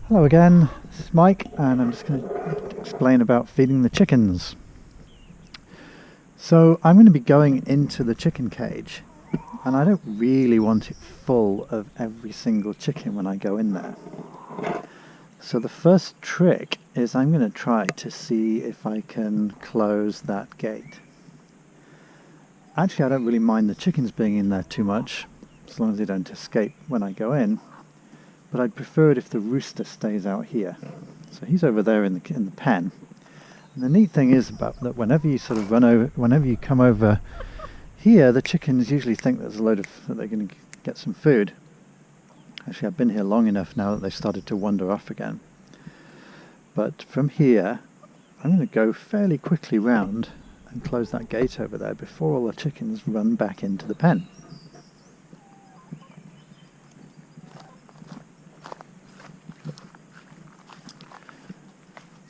Hello again, this is Mike, and I'm just going to explain about feeding the chickens. So I'm going to be going into the chicken cage, and I don't really want it full of every single chicken when I go in there. So the first trick is I'm going to try to see if I can close that gate. Actually, I don't really mind the chickens being in there too much, as long as they don't escape when I go in. But I'd prefer it if the rooster stays out here. So he's over there in the pen. And the neat thing is about that whenever you sort of whenever you come over here, the chickens usually think there's a load of that they're going to get some food. Actually, I've been here long enough now that they've started to wander off again. But from here, I'm going to go fairly quickly round and close that gate over there before all the chickens run back into the pen.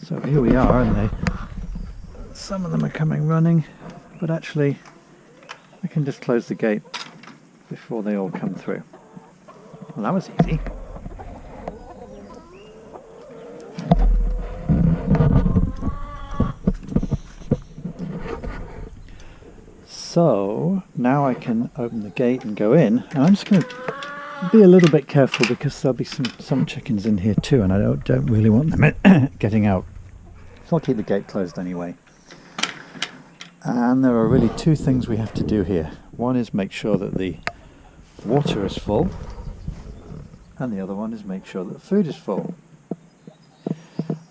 So here we are, and some of them are coming running, but actually I can just close the gate before they all come through. Well, that was easy. So now I can open the gate and go in, and I'm just going to be a little bit careful because there'll be some chickens in here too, and I don't really want them getting out. So I'll keep the gate closed anyway. And there are really two things we have to do here. One is make sure that the water is full, and the other one is make sure that the food is full.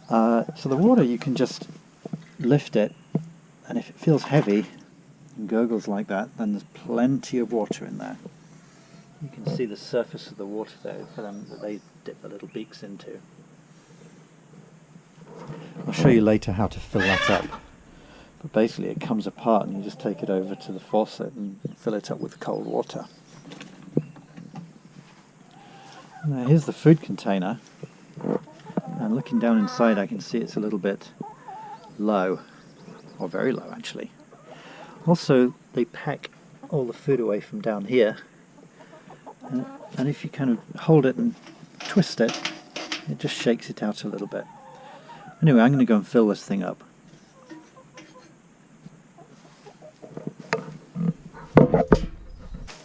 So the water, you can just lift it, and if it feels heavy and gurgles like that, then there's plenty of water in there. You can see the surface of the water there for them that they dip their little beaks into. I'll show you later how to fill that up. But basically it comes apart and you just take it over to the faucet and fill it up with cold water. Now here's the food container, and looking down inside I can see it's a little bit low, or very low actually. Also they pack all the food away from down here, and if you kind of hold it and twist it, it just shakes it out a little bit. Anyway, I'm going to go and fill this thing up.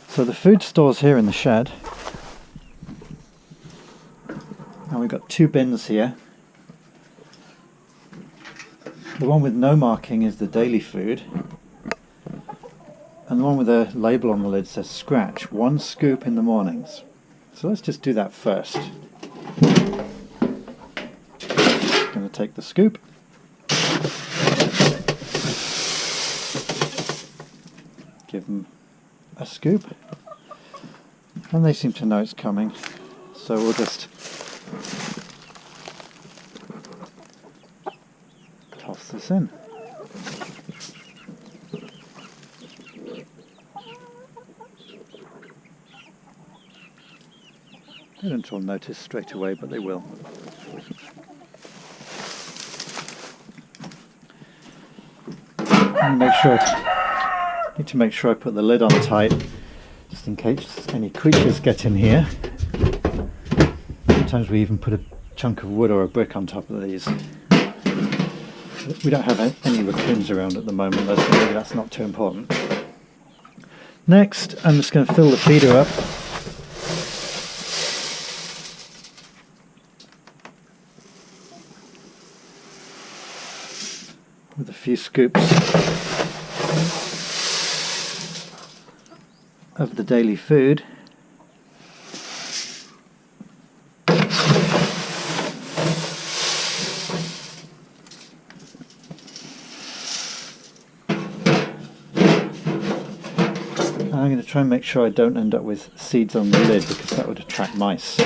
So the food store's here in the shed, and we've got two bins here. The one with no marking is the daily food, and the one with a label on the lid says scratch, 1 scoop in the mornings. So let's just do that first. Going to take the scoop, give them a scoop, and they seem to know it's coming, so we'll just toss this in. They don't all notice straight away, but they will. Need to make sure I put the lid on tight, just in case any creatures get in here. Sometimes we even put a chunk of wood or a brick on top of these. We don't have any raccoons around at the moment, though, so maybe that's not too important. Next, I'm just going to fill the feeder up. With a few scoops of the daily food. And I'm going to try and make sure I don't end up with seeds on the lid, because that would attract mice.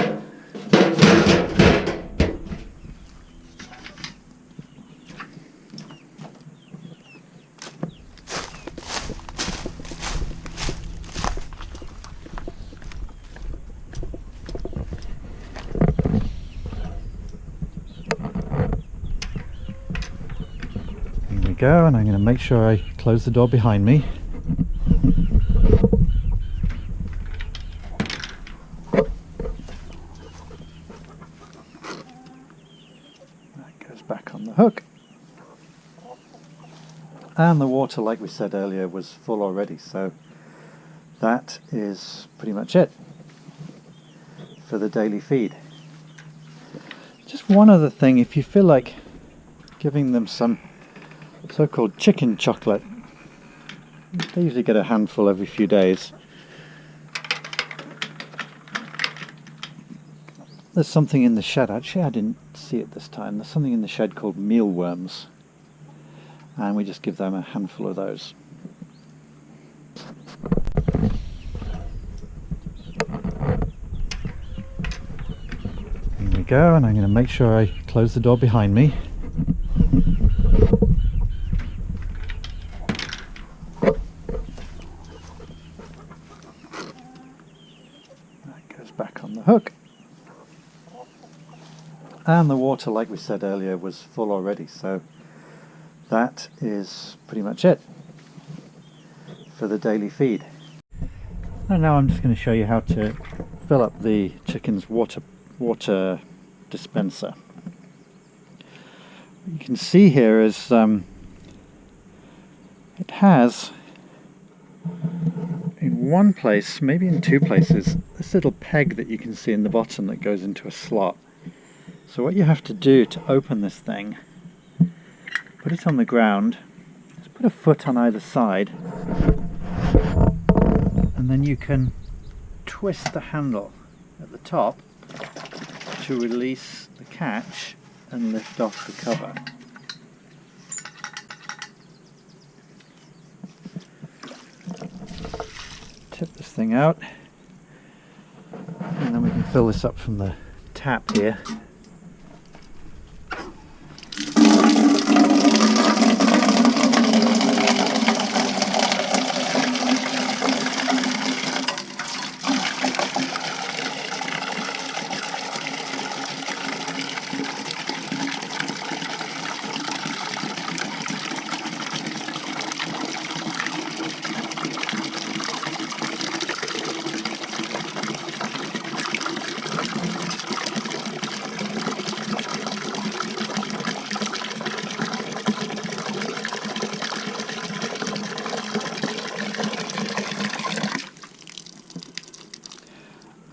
Go, and I'm going to make sure I close the door behind me. hook. And the water, like we said earlier, was full already, so that is pretty much it for the daily feed. Just one other thing, if you feel like giving them some so-called chicken chocolate, they usually get a handful every few days. There's something in the shed, actually I didn't see it this time, there's something in the shed called mealworms, and we just give them a handful of those. Here we go, and I'm going to make sure I close the door behind me. That goes back on the hook. And the water, like we said earlier, was full already, so that is pretty much it for the daily feed. And now I'm just going to show you how to fill up the chicken's water dispenser. What you can see here is it has in one place, maybe in two places, this little peg that you can see in the bottom that goes into a slot. So what you have to do to open this thing, put it on the ground, just put a foot on either side, and then you can twist the handle at the top to release the catch and lift off the cover. Tip this thing out, and then we can fill this up from the tap here.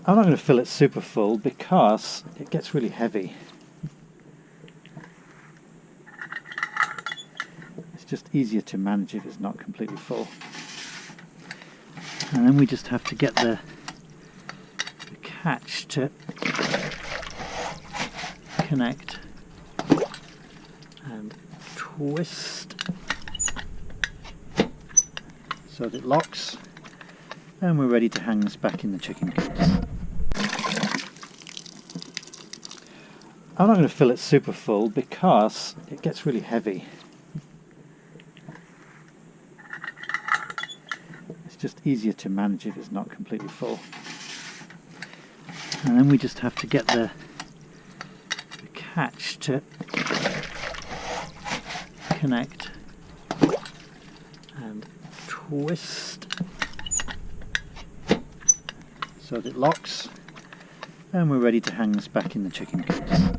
I'm not going to fill it super full because it gets really heavy. It's just easier to manage if it's not completely full. And then we just have to get the catch to connect and twist so that it locks, and we're ready to hang this back in the chicken cage. I'm not going to fill it super full because it gets really heavy. It's just easier to manage if it's not completely full. And then we just have to get the catch to connect and twist so that it locks, and we're ready to hang this back in the chicken cage.